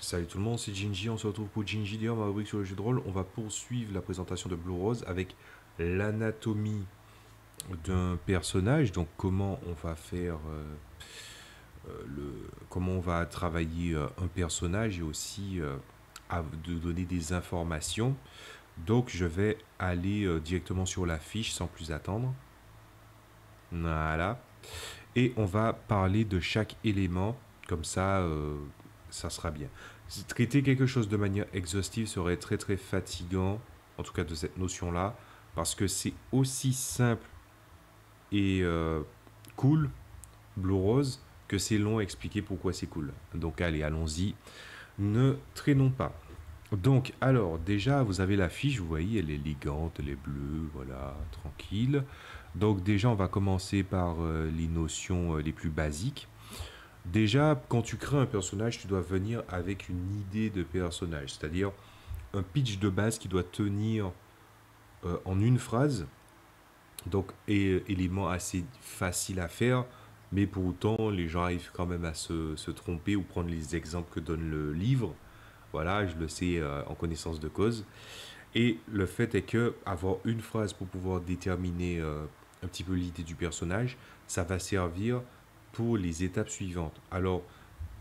Salut tout le monde, c'est Jinji, on se retrouve pour Jinji Dire, ma rubrique sur le jeu de rôle. On va poursuivre la présentation de Blue Rose avec l'anatomie d'un personnage, donc comment on va faire comment on va travailler un personnage et aussi de donner des informations. Donc je vais aller directement sur la fiche sans plus attendre. Voilà. Et on va parler de chaque élément, comme ça, ça sera bien. Traiter quelque chose de manière exhaustive serait très très fatigant, en tout cas de cette notion-là, parce que c'est aussi simple et cool, Blue Rose, que c'est long à expliquer pourquoi c'est cool. Donc allez, allons-y, ne traînons pas. Donc, alors, déjà, vous avez la fiche, vous voyez, elle est élégante, elle est bleue, voilà, tranquille. Donc, déjà, on va commencer par les notions les plus basiques. Déjà, quand tu crées un personnage, tu dois venir avec une idée de personnage, c'est-à-dire un pitch de base qui doit tenir en une phrase, donc élément assez facile à faire, mais pour autant, les gens arrivent quand même à se tromper ou prendre les exemples que donne le livre. Voilà, je le sais en connaissance de cause. Et le fait est que avoir une phrase pour pouvoir déterminer un petit peu l'idée du personnage, ça va servir pour les étapes suivantes. Alors,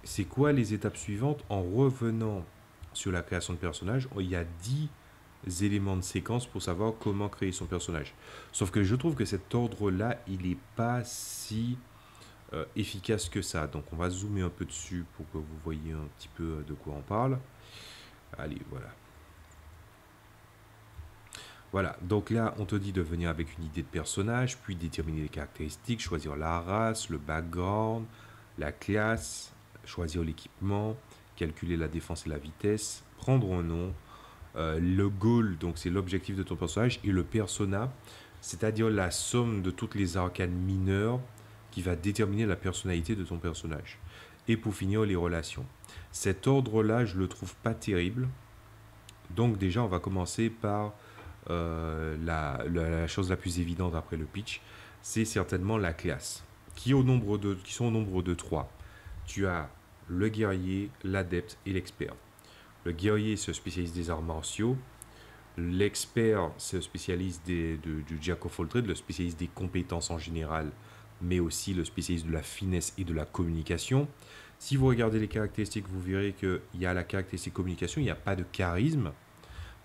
c'est quoi les étapes suivantes? En revenant sur la création de personnage, il y a 10 éléments de séquence pour savoir comment créer son personnage. Sauf que je trouve que cet ordre-là, il n'est pas si efficace que ça. Donc on va zoomer un peu dessus pour que vous voyez un petit peu de quoi on parle. Allez, voilà. Voilà, donc là, on te dit de venir avec une idée de personnage, puis déterminer les caractéristiques, choisir la race, le background, la classe, choisir l'équipement, calculer la défense et la vitesse, prendre un nom, le goal, donc c'est l'objectif de ton personnage, et le persona, c'est-à-dire la somme de toutes les arcanes mineures qui va déterminer la personnalité de ton personnage. Et pour finir, les relations. Cet ordre-là, je le trouve pas terrible. Donc déjà, on va commencer par la chose la plus évidente après le pitch, c'est certainement la classe, qui sont au nombre de 3. Tu as le guerrier, l'adepte et l'expert. Le guerrier se spécialise des arts martiaux, l'expert se spécialise du jack of all trades, le spécialiste des compétences en général, mais aussi le spécialiste de la finesse et de la communication. Si vous regardez les caractéristiques, vous verrez qu'il y a la caractéristique communication, il n'y a pas de charisme.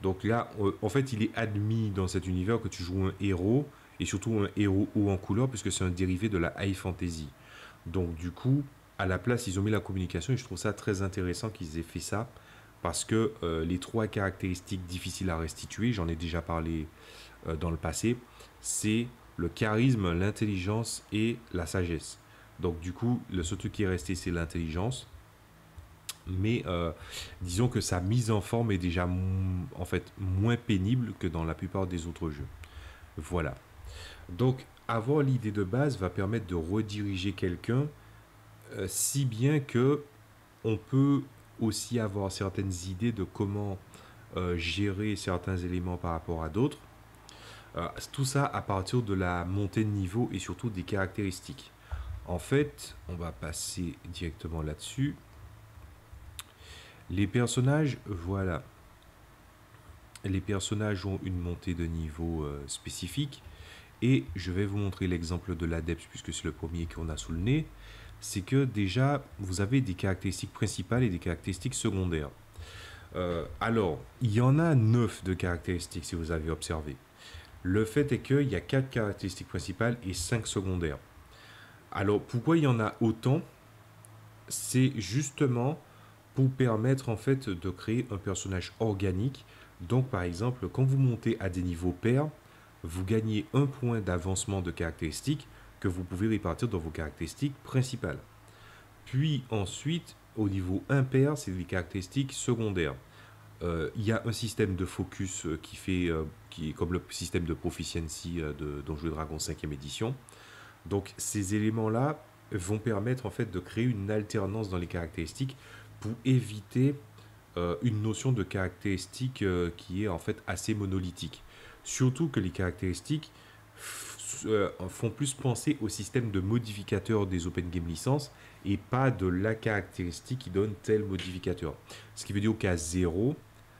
Donc là, en fait, il est admis dans cet univers que tu joues un héros, et surtout un héros haut en couleur, puisque c'est un dérivé de la high fantasy. Donc du coup, à la place, ils ont mis la communication, et je trouve ça très intéressant qu'ils aient fait ça, parce que les 3 caractéristiques difficiles à restituer, j'en ai déjà parlé dans le passé, c'est le charisme, l'intelligence et la sagesse. Donc du coup, le seul truc qui est resté, c'est l'intelligence, mais disons que sa mise en forme est déjà en fait moins pénible que dans la plupart des autres jeux. Voilà. Donc avoir l'idée de base va permettre de rediriger quelqu'un si bien que on peut aussi avoir certaines idées de comment gérer certains éléments par rapport à d'autres. Tout ça à partir de la montée de niveau et surtout des caractéristiques. En fait, on va passer directement là-dessus. Les personnages, voilà. Les personnages ont une montée de niveau spécifique. Et je vais vous montrer l'exemple de l'adepte, puisque c'est le premier qu'on a sous le nez. C'est que déjà, vous avez des caractéristiques principales et des caractéristiques secondaires. Alors, il y en a 9 de caractéristiques, si vous avez observé. Le fait est qu'il y a 4 caractéristiques principales et 5 secondaires. Alors, pourquoi il y en a autant? C'est justement pour permettre en fait de créer un personnage organique. Donc par exemple, quand vous montez à des niveaux pairs, vous gagnez un point d'avancement de caractéristiques que vous pouvez répartir dans vos caractéristiques principales. Puis ensuite, au niveau impair, c'est les caractéristiques secondaires. Il y a un système de focus qui est comme le système de proficiency de Donjons et Dragons 5e édition. Donc ces éléments-là vont permettre en fait de créer une alternance dans les caractéristiques pour éviter une notion de caractéristique qui est en fait assez monolithique. Surtout que les caractéristiques font plus penser au système de modificateur des Open Game licences et pas de la caractéristique qui donne tel modificateur. Ce qui veut dire qu'à 0,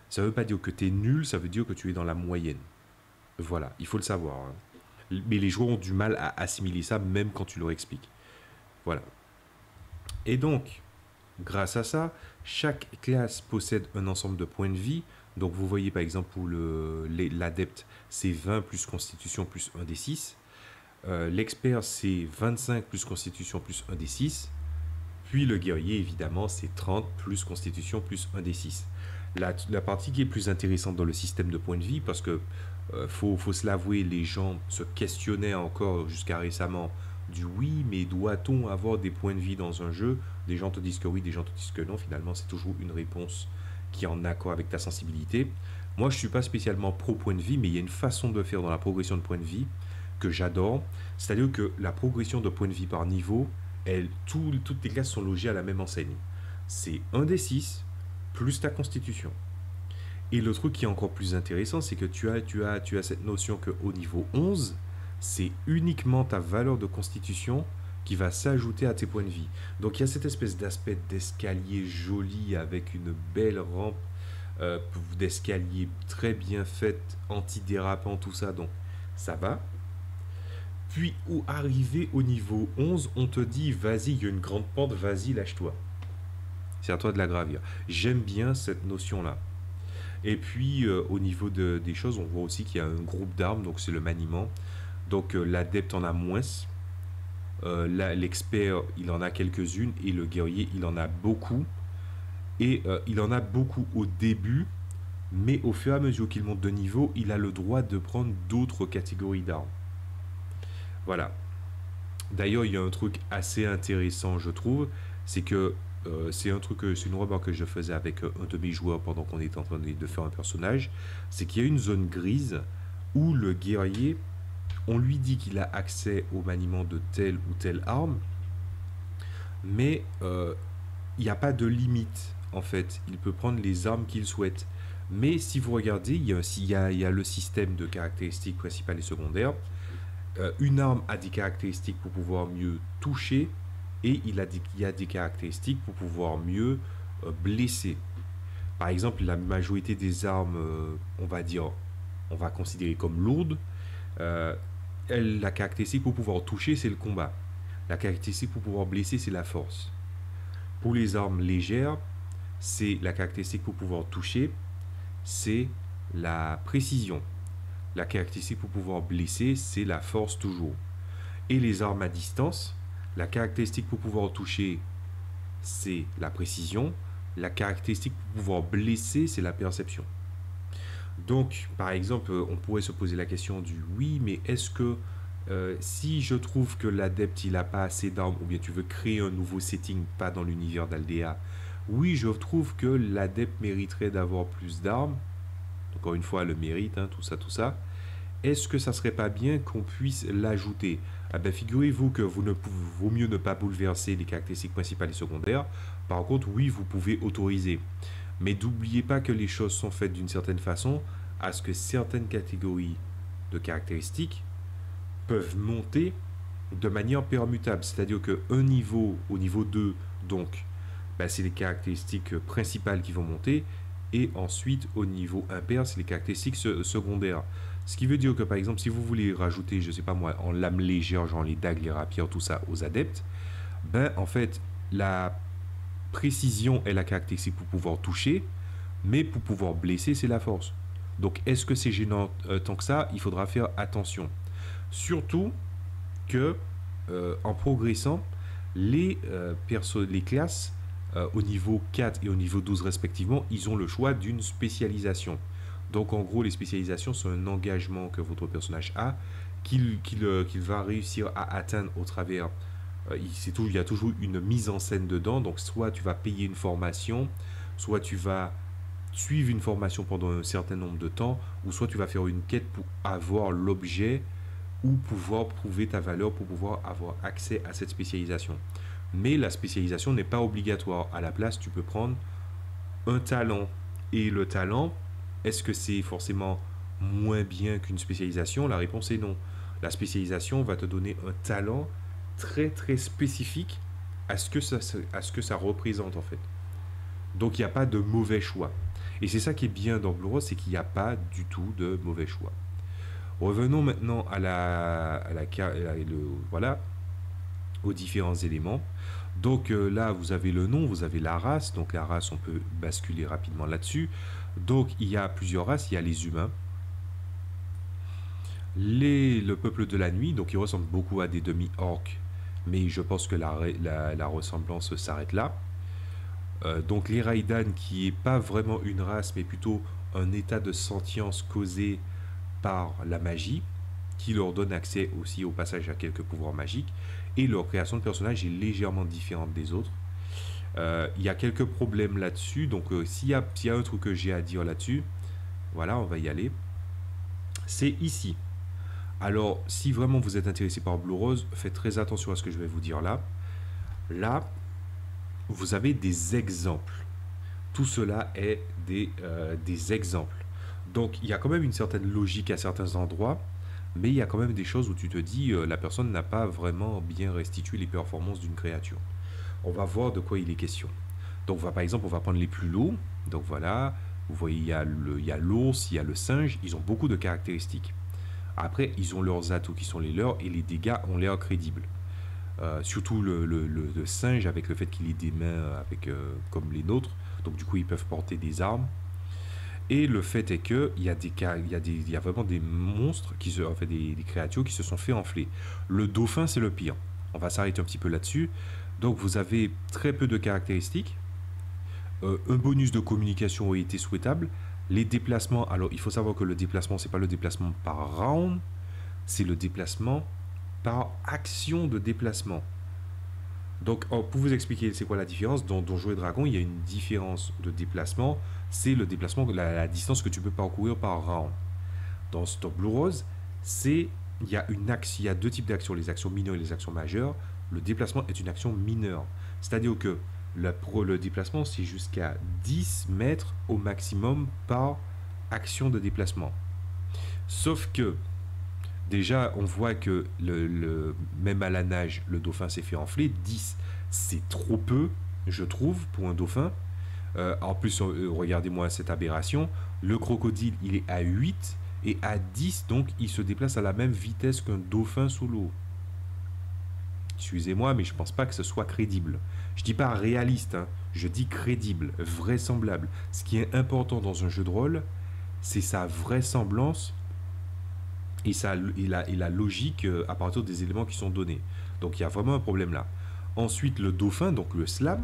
ça ne veut pas dire que tu es nul, ça veut dire que tu es dans la moyenne. Voilà, il faut le savoir, hein. Mais les joueurs ont du mal à assimiler ça, même quand tu leur expliques. Voilà. Et donc, grâce à ça, chaque classe possède un ensemble de points de vie. Donc vous voyez par exemple pour l'adepte, c'est 20 plus constitution plus 1 des 6. L'expert, c'est 25 plus constitution plus 1 des 6. Puis le guerrier, évidemment, c'est 30 plus constitution plus 1 des 6. La partie qui est plus intéressante dans le système de points de vie, parce que faut se l'avouer, les gens se questionnaient encore jusqu'à récemment du oui, mais doit-on avoir des points de vie dans un jeu? Des gens te disent que oui, des gens te disent que non. Finalement, c'est toujours une réponse qui est en accord avec ta sensibilité. Moi, je ne suis pas spécialement pro point de vie, mais il y a une façon de faire dans la progression de points de vie que j'adore. C'est-à-dire que la progression de points de vie par niveau, toutes les classes sont logées à la même enseigne. C'est 1 des 6 plus ta constitution. Et le truc qui est encore plus intéressant, c'est que tu as cette notion qu'au niveau 11, c'est uniquement ta valeur de constitution qui va s'ajouter à tes points de vie. Donc il y a cette espèce d'aspect d'escalier joli avec une belle rampe d'escalier très bien faite, anti-dérapant, tout ça. Donc ça va. Puis arrivé au niveau 11, on te dit vas-y, il y a une grande pente, vas-y, lâche-toi. C'est à toi de la gravir. J'aime bien cette notion-là. Et puis au niveau des choses, on voit aussi qu'il y a un groupe d'armes, donc c'est le maniement. Donc l'adepte en a moins. L'expert, il en a quelques-unes. Et le guerrier, il en a beaucoup. Et il en a beaucoup au début. Mais au fur et à mesure qu'il monte de niveau, il a le droit de prendre d'autres catégories d'armes. Voilà. D'ailleurs, il y a un truc assez intéressant, je trouve. C'est que c'est une remarque que je faisais avec un de mes joueurs pendant qu'on était en train de faire un personnage. C'est qu'il y a une zone grise où le guerrier, on lui dit qu'il a accès au maniement de telle ou telle arme, mais il n'y a pas de limite, en fait. Il peut prendre les armes qu'il souhaite. Mais si vous regardez, il y a le système de caractéristiques principales et secondaires. Une arme a des caractéristiques pour pouvoir mieux toucher, et il y a des caractéristiques pour pouvoir mieux blesser. Par exemple, la majorité des armes, on va considérer comme lourdes. La caractéristique pour pouvoir toucher, c'est le combat. La caractéristique pour pouvoir blesser, c'est la force. Pour les armes légères, c'est la caractéristique pour pouvoir toucher, c'est la précision. La caractéristique pour pouvoir blesser, c'est la force toujours. Et les armes à distance, la caractéristique pour pouvoir toucher, c'est la précision. La caractéristique pour pouvoir blesser, c'est la perception. Donc, par exemple, on pourrait se poser la question du oui, mais est-ce que si je trouve que l'adepte il n'a pas assez d'armes, ou bien tu veux créer un nouveau setting, pas dans l'univers d'Aldea, oui, je trouve que l'adepte mériterait d'avoir plus d'armes. Encore une fois, le mérite, hein, tout ça. Est-ce que ça serait pas bien qu'on puisse l'ajouter? Ah ben, figurez-vous que vaut mieux ne pas bouleverser les caractéristiques principales et secondaires. Par contre, oui, vous pouvez autoriser. Mais n'oubliez pas que les choses sont faites d'une certaine façon à ce que certaines catégories de caractéristiques peuvent monter de manière permutable. C'est-à-dire qu'un niveau, au niveau 2, donc, ben, c'est les caractéristiques principales qui vont monter. Et ensuite, au niveau impair, c'est les caractéristiques secondaires. Ce qui veut dire que, par exemple, si vous voulez rajouter, je ne sais pas moi, en lame légère, genre les dagues, les rapières, tout ça, aux adeptes, ben, en fait, la précision est la caractéristique pour pouvoir toucher, mais pour pouvoir blesser, c'est la force. Donc, est-ce que c'est gênant tant que ça? Il faudra faire attention. Surtout que, en progressant, les classes, au niveau 4 et au niveau 12 respectivement, ils ont le choix d'une spécialisation. Donc en gros, les spécialisations sont un engagement que votre personnage a, qu'il va réussir à atteindre au travers. Il y a toujours une mise en scène dedans, donc soit tu vas payer une formation, soit tu vas suivre une formation pendant un certain nombre de temps, ou soit tu vas faire une quête pour avoir l'objet ou pouvoir prouver ta valeur pour pouvoir avoir accès à cette spécialisation. Mais la spécialisation n'est pas obligatoire. À la place, tu peux prendre un talent. Et le talent, est-ce que c'est forcément moins bien qu'une spécialisation? La réponse est non. La spécialisation va te donner un talent très très spécifique à ce que ça représente en fait. Donc il n'y a pas de mauvais choix. Et c'est ça qui est bien dans Blue Rose, c'est qu'il n'y a pas du tout de mauvais choix. Revenons maintenant voilà, aux différents éléments. Donc là, vous avez le nom, vous avez la race. Donc la race, on peut basculer rapidement là-dessus. Donc il y a plusieurs races. Il y a les humains, le peuple de la nuit. Donc ils ressemblent beaucoup à des demi-orques, mais je pense que la ressemblance s'arrête là. Donc les Raïdan, qui est pas vraiment une race, mais plutôt un état de sentience causé par la magie, qui leur donne accès aussi au passage à quelques pouvoirs magiques, et leur création de personnage est légèrement différente des autres. Il y a quelques problèmes là-dessus, donc s'il y a un truc que j'ai à dire là-dessus, voilà, on va y aller. C'est ici. Alors, si vraiment vous êtes intéressé par Blue Rose, faites très attention à ce que je vais vous dire là. Là, vous avez des exemples. Tout cela est des exemples. Donc, il y a quand même une certaine logique à certains endroits, mais il y a quand même des choses où tu te dis la personne n'a pas vraiment bien restitué les performances d'une créature. On va voir de quoi il est question. Donc, par exemple, on va prendre les plus lourds. Donc voilà, vous voyez, il y a l'ours, il y a le singe, ils ont beaucoup de caractéristiques. Après, ils ont leurs atouts qui sont les leurs et les dégâts ont l'air crédibles. Surtout le singe avec le fait qu'il ait des mains comme les nôtres, donc du coup ils peuvent porter des armes. Et le fait est que il y a vraiment des monstres en fait des créatures qui se sont fait enfler. Le dauphin c'est le pire. On va s'arrêter un petit peu là-dessus. Donc vous avez très peu de caractéristiques. Un bonus de communication a été souhaitable. Les déplacements, alors il faut savoir que le déplacement c'est pas le déplacement par round, c'est le déplacement par action de déplacement. Donc, pour vous expliquer c'est quoi la différence, dans Donjons et Dragons, il y a une différence de déplacement. C'est le déplacement, la distance que tu peux parcourir par round. Dans Stop Blue Rose, il y a deux types d'actions, les actions mineures et les actions majeures. Le déplacement est une action mineure. C'est-à-dire que le déplacement, c'est jusqu'à 10 mètres au maximum par action de déplacement. Sauf que déjà, on voit que même à la nage, le dauphin s'est fait enfler. 10, c'est trop peu, je trouve, pour un dauphin. En plus, regardez-moi cette aberration. Le crocodile, il est à 8 et à 10, donc il se déplace à la même vitesse qu'un dauphin sous l'eau. Excusez-moi, mais je pense pas que ce soit crédible. Je dis pas réaliste, hein, je dis crédible, vraisemblable. Ce qui est important dans un jeu de rôle, c'est sa vraisemblance et la logique à partir des éléments qui sont donnés. Donc il y a vraiment un problème là. Ensuite, le dauphin, donc le slam,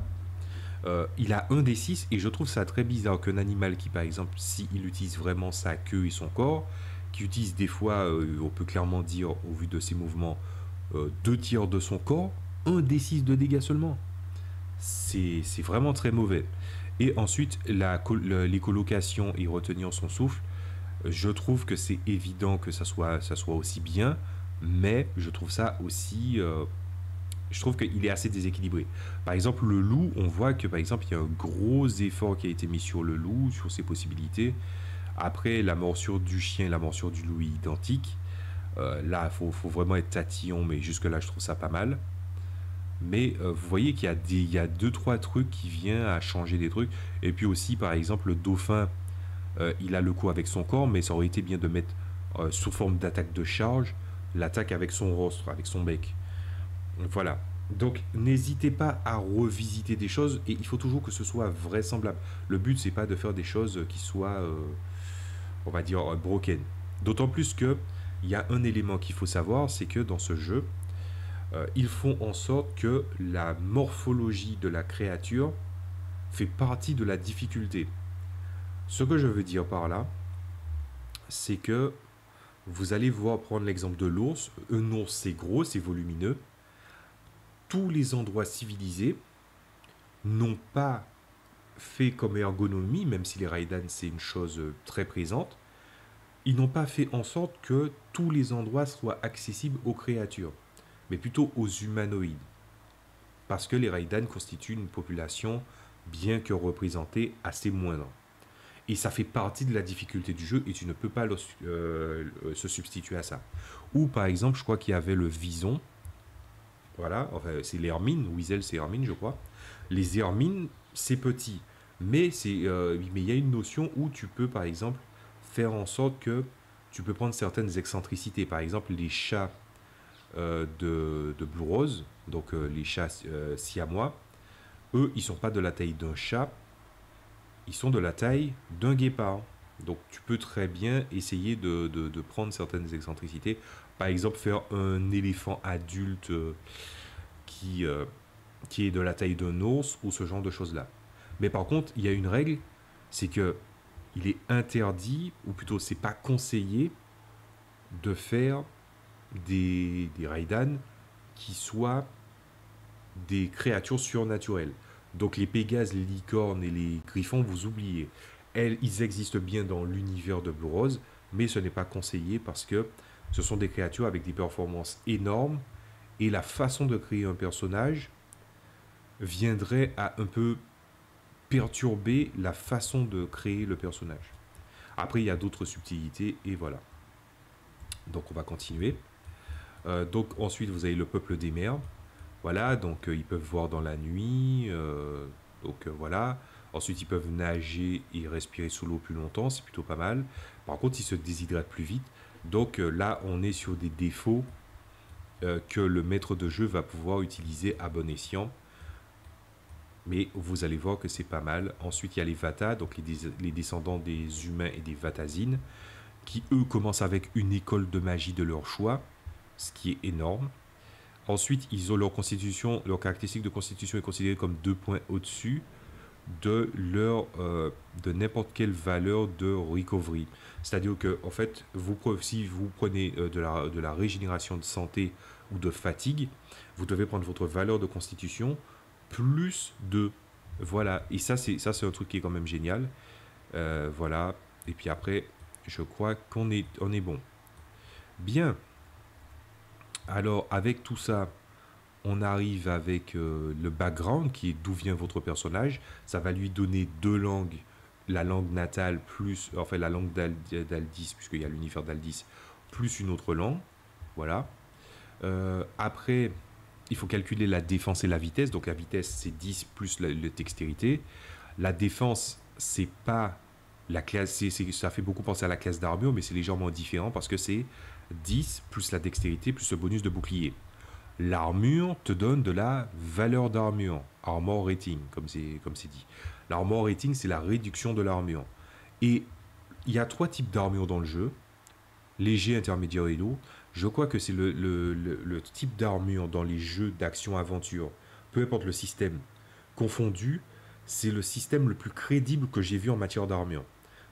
il a un des 6 et je trouve ça très bizarre qu'un animal qui, par exemple, s'il utilise vraiment sa queue et son corps, qui utilise des fois, on peut clairement dire, au vu de ses mouvements, 2 tiers de son corps, un des 6 de dégâts seulement. C'est vraiment très mauvais. Et ensuite, les colocations et retenir son souffle, je trouve que c'est évident que ça soit aussi bien, mais je trouve ça aussi. Je trouve qu'il est assez déséquilibré. Par exemple, le loup, on voit que par exemple, il y a un gros effort qui a été mis sur le loup, sur ses possibilités. Après, la morsure du chien et la morsure du loup est identique. Là, faut vraiment être tatillon, mais jusque-là, je trouve ça pas mal. Mais vous voyez il y a deux, trois trucs qui viennent à changer des trucs. Et puis aussi, par exemple, le dauphin, il a le coup avec son corps, mais ça aurait été bien de mettre sous forme d'attaque de charge l'attaque avec son rostre, avec son bec. Voilà. Donc n'hésitez pas à revisiter des choses et il faut toujours que ce soit vraisemblable. Le but c'est pas de faire des choses qui soient, on va dire, broken. D'autant plus que il y a un élément qu'il faut savoir, c'est que dans ce jeu, ils font en sorte que la morphologie de la créature fait partie de la difficulté. Ce que je veux dire par là, c'est que vous allez voir prendre l'exemple de l'ours. Un ours, c'est gros, c'est volumineux. Tous les endroits civilisés n'ont pas fait comme ergonomie, même si les Raïdan, c'est une chose très présente, ils n'ont pas fait en sorte que tous les endroits soient accessibles aux créatures, mais plutôt aux humanoïdes. Parce que les Raïdan constituent une population, bien que représentée, assez moindre. Et ça fait partie de la difficulté du jeu et tu ne peux pas se substituer à ça. Ou par exemple, je crois qu'il y avait le Vison. Voilà, enfin, c'est les Hermines. Weasel, c'est Hermine, je crois. Les Hermines, c'est petit. Mais il y a une notion où tu peux, par exemple, faire en sorte que tu peux prendre certaines excentricités. Par exemple, les chats de Blue Rose, donc les chats siamois, eux, ils sont pas de la taille d'un chat, ils sont de la taille d'un guépard. Donc tu peux très bien essayer de prendre certaines excentricités. Par exemple, faire un éléphant adulte qui, euh, qui est de la taille d'un ours ou ce genre de choses-là. Mais par contre, il y a une règle, c'est que il est interdit, ou plutôt c'est pas conseillé, de faire des Raidans qui soient des créatures surnaturelles. Donc les Pégases, les licornes et les griffons, vous oubliez. Ils existent bien dans l'univers de Blue Rose, mais ce n'est pas conseillé parce que ce sont des créatures avec des performances énormes et la façon de créer un personnage viendrait à un peu perturber la façon de créer le personnage. Après, il y a d'autres subtilités et voilà. Donc on va continuer. Donc ensuite, vous avez le peuple des mers. Voilà, donc ils peuvent voir dans la nuit. Voilà. Ensuite, ils peuvent nager et respirer sous l'eau plus longtemps, c'est plutôt pas mal. Par contre, ils se déshydratent plus vite. Donc là, on est sur des défauts que le maître de jeu va pouvoir utiliser à bon escient. Mais vous allez voir que c'est pas mal. Ensuite, il y a les Vata, donc les descendants des humains et des Vatazines, qui eux commencent avec une école de magie de leur choix, ce qui est énorme. Ensuite, ils ont leur constitution, leur caractéristique de constitution est considérée comme 2 points au-dessus de de n'importe quelle valeur de recovery. C'est-à-dire que, en fait, si vous prenez de la régénération de santé ou de fatigue, vous devez prendre votre valeur de constitution plus 2. Voilà. Et ça, c'est un truc qui est quand même génial. Voilà. Et puis après, je crois on est bon. Bien. Alors, avec tout ça, on arrive avec le background, qui est d'où vient votre personnage. Ça va lui donner 2 langues. La langue natale plus... Enfin, la langue d'Aldis, puisqu'il y a l'univers d'Aldis, plus une autre langue. Voilà. Après, il faut calculer la défense et la vitesse. Donc, la vitesse, c'est 10 plus la dextérité. La défense, c'est pas... La classe, ça fait beaucoup penser à la classe d'armure, mais c'est légèrement différent parce que c'est 10 plus la dextérité plus le bonus de bouclier. L'armure te donne de la valeur d'armure, armor rating, comme c'est dit. L'armor rating, c'est la réduction de l'armure. Et il y a 3 types d'armure dans le jeu, léger, intermédiaire et lourd. Je crois que c'est le type d'armure dans les jeux d'action-aventure, peu importe le système confondu, c'est le système le plus crédible que j'ai vu en matière d'armure.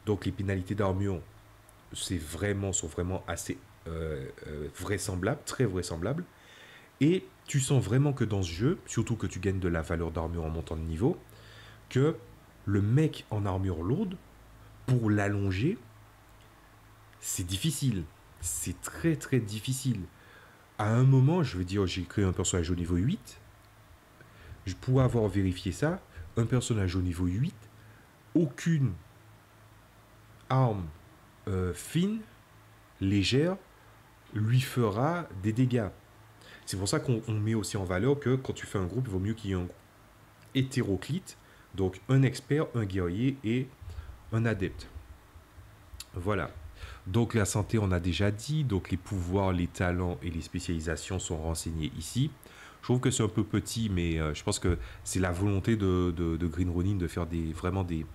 Donc les pénalités d'armure sont vraiment assez vraisemblables, très vraisemblables. Et tu sens vraiment que dans ce jeu, surtout que tu gagnes de la valeur d'armure en montant de niveau, que le mec en armure lourde, pour l'allonger, c'est difficile. C'est très très difficile. À un moment, je veux dire, j'ai créé un personnage au niveau 8. Je pourrais avoir vérifié ça. Un personnage au niveau 8, aucune arme fine, légère, lui fera des dégâts. C'est pour ça qu'on met aussi en valeur que quand tu fais un groupe, il vaut mieux qu'il y ait un hétéroclite, donc un expert, un guerrier et un adepte. Voilà. Donc la santé, on a déjà dit, donc les pouvoirs, les talents et les spécialisations sont renseignés ici. Je trouve que c'est un peu petit, mais je pense que c'est la volonté de Green Ronin de faire vraiment des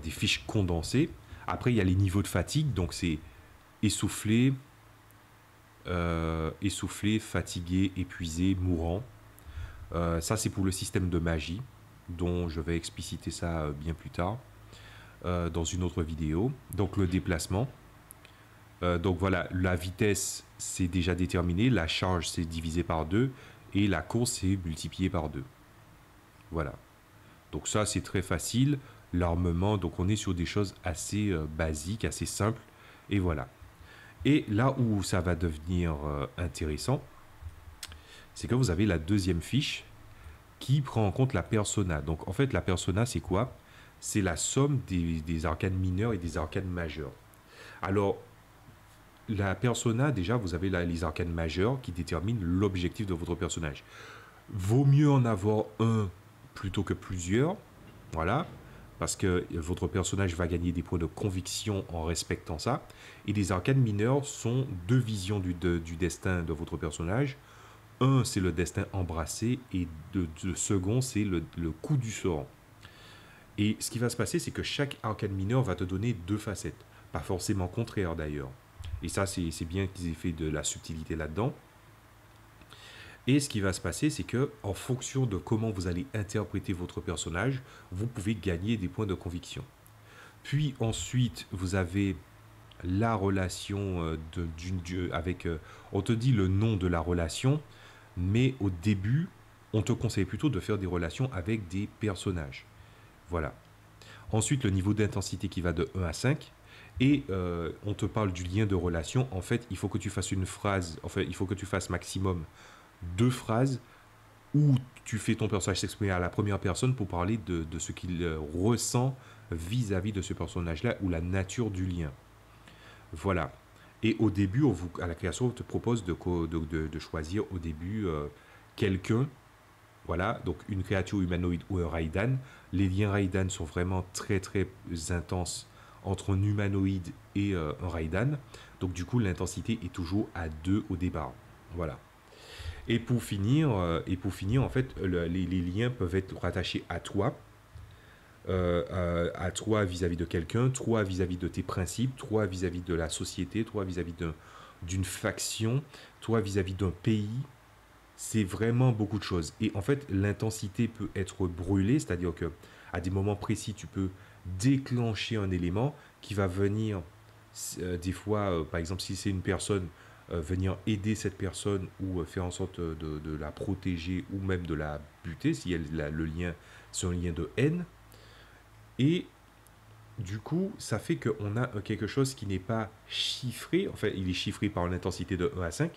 fiches condensées. Après, il y a les niveaux de fatigue, donc c'est essoufflé, fatigué, épuisé, mourant. Ça, c'est pour le système de magie, dont je vais expliciter ça bien plus tard, dans une autre vidéo. Donc, le déplacement. Donc, voilà, la vitesse, c'est déjà déterminé. La charge, c'est divisé par 2. Et la course, c'est multiplié par 2. Voilà. Donc, ça, c'est très facile. L'armement, donc on est sur des choses assez basiques, assez simples. Et voilà. Et là où ça va devenir intéressant, c'est que vous avez la deuxième fiche qui prend en compte la persona. Donc en fait, la persona, c'est quoi? c'est la somme des arcanes mineurs et des arcanes majeurs. Alors, la persona, déjà, vous avez les arcanes majeurs qui déterminent l'objectif de votre personnage. Vaut mieux en avoir un plutôt que plusieurs, voilà, parce que votre personnage va gagner des points de conviction en respectant ça. Et les arcanes mineurs sont deux visions du destin de votre personnage. Un, c'est le destin embrassé, et le second, c'est le coup du sort. Et ce qui va se passer, c'est que chaque arcane mineur va te donner deux facettes, pas forcément contraires d'ailleurs. Et ça, c'est bien qu'ils aient fait de la subtilité là-dedans. Et ce qui va se passer, c'est que en fonction de comment vous allez interpréter votre personnage, vous pouvez gagner des points de conviction. Puis ensuite, vous avez la relation avec... on te dit le nom de la relation, mais au début, on te conseille plutôt de faire des relations avec des personnages. Voilà. Ensuite, le niveau d'intensité qui va de 1 à 5. Et on te parle du lien de relation. En fait, il faut que tu fasses une phrase, enfin, il faut que tu fasses maximum 2 phrases où tu fais ton personnage s'exprimer à la première personne pour parler de ce qu'il ressent vis-à-vis de ce personnage-là ou la nature du lien. Voilà. Et au début, à la création, on te propose de choisir au début quelqu'un. Voilà, donc une créature humanoïde ou un Raidan. Les liens Raidan sont vraiment très très intenses entre un humanoïde et un Raidan. Donc du coup, l'intensité est toujours à 2 au départ. Voilà. Et pour finir, en fait, les liens peuvent être rattachés à toi vis-à-vis de quelqu'un, toi vis-à-vis de tes principes, toi vis-à-vis de la société, toi vis-à-vis d'une faction, toi vis-à-vis d'un pays. C'est vraiment beaucoup de choses. Et en fait, l'intensité peut être brûlée, c'est-à-dire que à des moments précis, tu peux déclencher un élément qui va venir, des fois, par exemple, si c'est une personne, venir aider cette personne ou faire en sorte de la protéger ou même de la buter, si le lien, c'est un lien de haine. Et du coup, ça fait qu'on a quelque chose qui n'est pas chiffré, enfin, il est chiffré par une intensité de 1 à 5,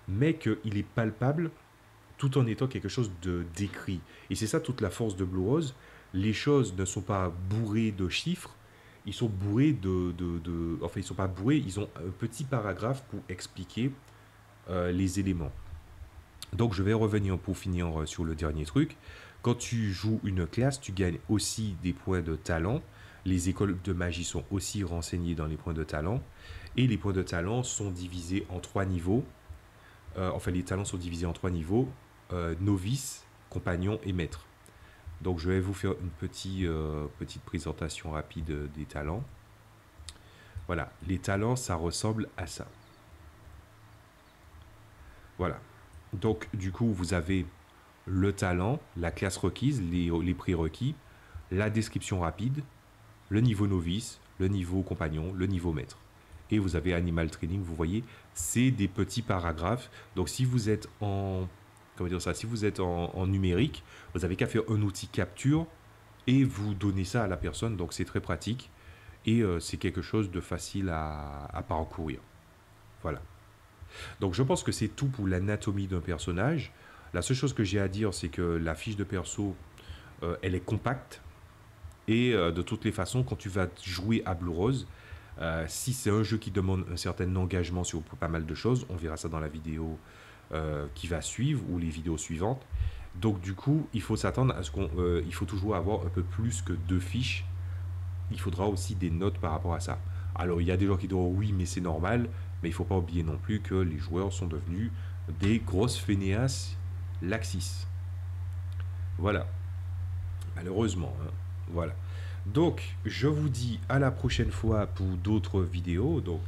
mais qu'il est palpable tout en étant quelque chose de décrit. Et c'est ça toute la force de Blue Rose. Les choses ne sont pas bourrées de chiffres, ils sont bourrés enfin, ils sont pas bourrés, ils ont un petit paragraphe pour expliquer les éléments. Donc je vais revenir pour finir sur le dernier truc. Quand tu joues une classe, tu gagnes aussi des points de talent. Les écoles de magie sont aussi renseignées dans les points de talent. Et les points de talent sont divisés en 3 niveaux. Enfin, les talents sont divisés en 3 niveaux. Novice, compagnon et maître. Donc je vais vous faire une petite présentation rapide des talents. Voilà, les talents, ça ressemble à ça. Voilà. Donc du coup, vous avez le talent, la classe requise, les prérequis, la description rapide, le niveau novice, le niveau compagnon, le niveau maître. Et vous avez Animal Training, vous voyez, c'est des petits paragraphes. Donc si vous êtes si vous êtes en numérique, vous n'avez qu'à faire un outil capture et vous donnez ça à la personne. Donc c'est très pratique et c'est quelque chose de facile à parcourir. Voilà. Donc je pense que c'est tout pour l'anatomie d'un personnage. La seule chose que j'ai à dire, c'est que la fiche de perso, elle est compacte. Et de toutes les façons, quand tu vas jouer à Blue Rose, si c'est un jeu qui demande un certain engagement sur pas mal de choses, on verra ça dans la vidéo qui va suivre ou les vidéos suivantes. Donc du coup, il faut s'attendre à ce il faut toujours avoir un peu plus que 2 fiches. Il faudra aussi des notes par rapport à ça. Alors il y a des gens qui diront oui, mais c'est normal, mais il ne faut pas oublier non plus que les joueurs sont devenus des grosses fainéasses laxistes. Voilà. Malheureusement, hein. Voilà. Donc, je vous dis à la prochaine fois pour d'autres vidéos. Donc,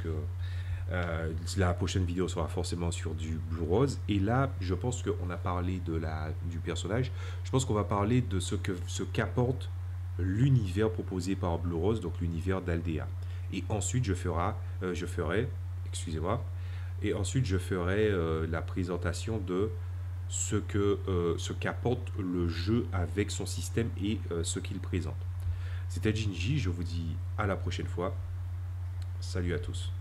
la prochaine vidéo sera forcément sur du Blue Rose. Et là, je pense qu'on a parlé du personnage. Je pense qu'on va parler de ce qu'apporte l'univers proposé par Blue Rose, donc l'univers d'Aldea. Et ensuite, excusez-moi, et ensuite je ferai la présentation de ce qu'apporte le jeu avec son système et ce qu'il présente. C'était Jinji, je vous dis à la prochaine fois. Salut à tous.